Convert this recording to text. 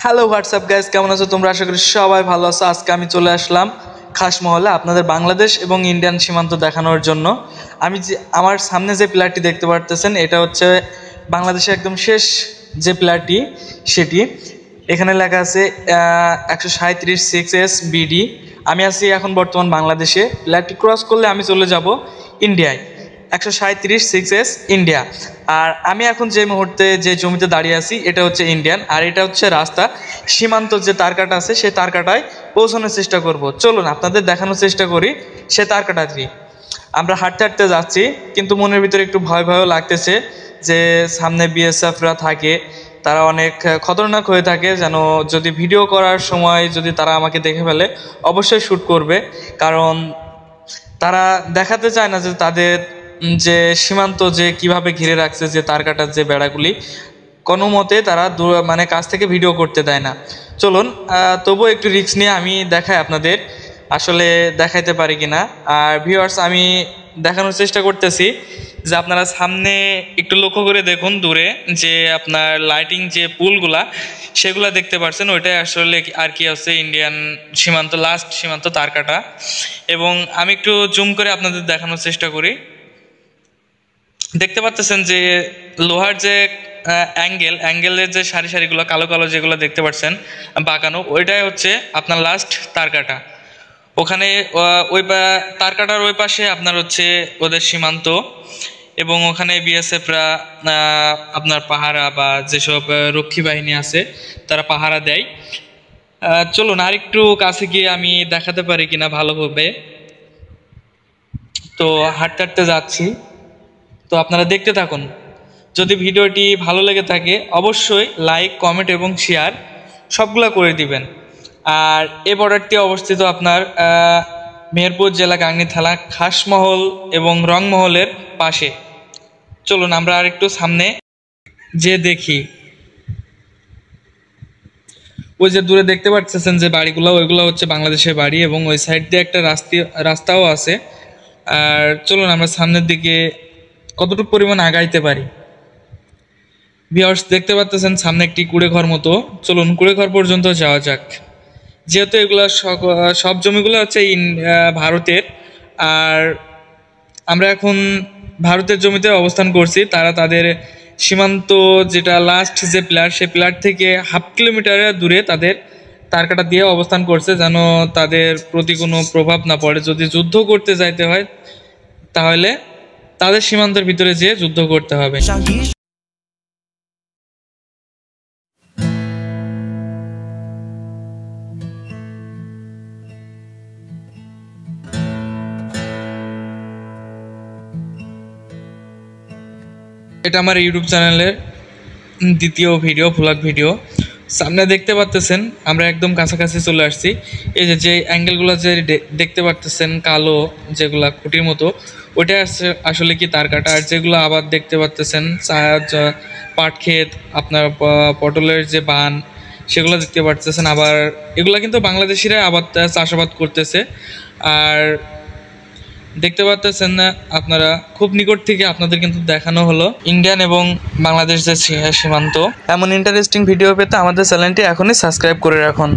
Hello WhatsApp guys, কেমন আছো তোমরা? আশা করি সবাই ভালো আছো। আজকে আমি চলে আসলাম খাসমহলে আপনাদের বাংলাদেশ এবং ইন্ডিয়ান সীমান্ত দেখানোর জন্য। আমার সামনে যে প্লেয়ারটি দেখতে পারতেছেন, এটা হচ্ছে বাংলাদেশের একদম শেষ যে প্লেয়ারটি সেটি। এখানে লেখা আছে 137 BD। আমি আছি এখন বর্তমান বাংলাদেশে। প্লেয়ারটি ক্রস করলে আমি চলে যাব ইন্ডিয়ায়। 137 ইন্ডিয়া। আর আমি এখন যে মুহূর্তে যে জমিতে দাঁড়িয়ে আছি এটা হচ্ছে ইন্ডিয়ান, আর এটা হচ্ছে রাস্তা। সীমান্ত যে তারকাটা আছে সেই তারকাটায় পৌঁছানোর চেষ্টা করব। চলুন আপনাদের দেখানোর চেষ্টা করি সে তারকাটাটি। আমরা হাঁটতে হাঁটতে যাচ্ছি, কিন্তু মনের ভিতরে একটু ভয় ভয়ও লাগতেছে যে সামনে বিএসএফরা থাকে, তারা অনেক খতরনাক হয়ে থাকে। যেন যদি ভিডিও করার সময় যদি তারা আমাকে দেখে ফেলে, অবশ্যই শ্যুট করবে, কারণ তারা দেখাতে চায় না যে তাদের যে সীমান্ত যে কিভাবে ঘিরে রাখছে, যে তার কাটার যে বেড়াগুলি, কোনো মতে তারা মানে কাছ থেকে ভিডিও করতে দেয় না। চলুন তবুও একটু রিস্ক নিয়ে আমি দেখাই আপনাদের, আসলে দেখাইতে পারি কিনা। আর ভিউয়ার্স, আমি দেখানোর চেষ্টা করতেছি যে আপনারা সামনে একটু লক্ষ্য করে দেখুন, দূরে যে আপনার লাইটিং যে পুলগুলা সেগুলা দেখতে পাচ্ছেন, ওইটাই আসলে আর কি আছে ইন্ডিয়ান সীমান্ত, লাস্ট সীমান্ত তারকাটা। এবং আমি একটু জুম করে আপনাদের দেখানোর চেষ্টা করি। দেখতে পাচ্ছেন যে লোহার যে অ্যাঙ্গেলের যে সারি সারিগুলো কালো কালো যেগুলো দেখতে পাচ্ছেন বাঁকানো, ওইটাই হচ্ছে আপনার লাস্ট তারকাটা। ওখানে ওই তারকাটার ওই পাশে আপনার হচ্ছে ওদের সীমান্ত, এবং ওখানে বিএসএফরা আপনার পাহারা বা যেসব রক্ষী বাহিনী আছে তারা পাহারা দেয়। চলুন আর একটু কাছে গিয়ে আমি দেখাতে পারি কিনা ভালোভাবে। তো হাঁটতে হাঁটতে যাচ্ছি, তো আপনারা দেখতে থাকুন। যদি ভিডিওটি ভালো লেগে থাকে অবশ্যই লাইক, কমেন্ট এবং শেয়ার সবগুলা করে দিবেন। আর এই বর্ডারটি অবস্থিত আপনার মেহেরপুর জেলা গাংনী থানা খাসমহল এবং রংমহলের পাশে। চলুন আমরা আর একটু সামনে যে দেখি। ওই যে দূরে দেখতে পাচ্ছেন যে বাড়িগুলো, ওইগুলো হচ্ছে বাংলাদেশের বাড়ি, এবং ওই সাইড দিয়ে একটা রাস্তাও আছে। আর চলুন আমরা সামনের দিকে কতটুকু পরিমাণ আগাইতে পারি। ভিউয়ার্স দেখতে পাচ্ছেন সামনে একটি কুড়ে ঘর মতো। চলুন কুড়ে ঘর পর্যন্ত যাওয়া যাক। যেহেতু এগুলো সব জমিগুলো হচ্ছে ভারতের, আর আমরা এখন ভারতের জমিতে অবস্থান করছি। তারা তাদের সীমান্ত যেটা লাস্ট যে প্লেয়ার, সেই প্লেয়ার থেকে হাফ কিলোমিটারের দূরে তাদের তারকাটা দিয়ে অবস্থান করছে, যেন তাদের প্রতি কোনো প্রভাব না পড়ে। যদি যুদ্ধ করতে যাইতে হয় তাহলে তাদের সীমান্তের ভিতরে যেয়ে যুদ্ধ করতে হবে। এটা আমার ইউটিউব চ্যানেলের দ্বিতীয় ভিডিও, ভ্লগ ভিডিও। সামনে দেখতে পাচ্ছেন আমরা একদম কাছাকাছি চলে আসছি। এই যে অ্যাঙ্গেলগুলো যে দেখতে পাচ্ছেন কালো, যেগুলা খুঁটির মতো, ওইটা আসলে কি তার কাটা। আর যেগুলো আবার দেখতে পাচ্ছেন পাট ক্ষেত, আপনার পটলের যে বান, সেগুলো দেখতে পাচ্ছেন। আবার এগুলা কিন্তু বাংলাদেশিরা আবার চাষাবাদ করতেছে। আর দেখতে পাচ্ছেন না আপনারা, খুব নিকট থেকে আপনাদের কিন্তু দেখানো হলো ইন্ডিয়ান এবং বাংলাদেশ যে সীমান্ত। এমন ইন্টারেস্টিং ভিডিও পেতে আমাদের চ্যানেলটি এখনই সাবস্ক্রাইব করে রাখুন।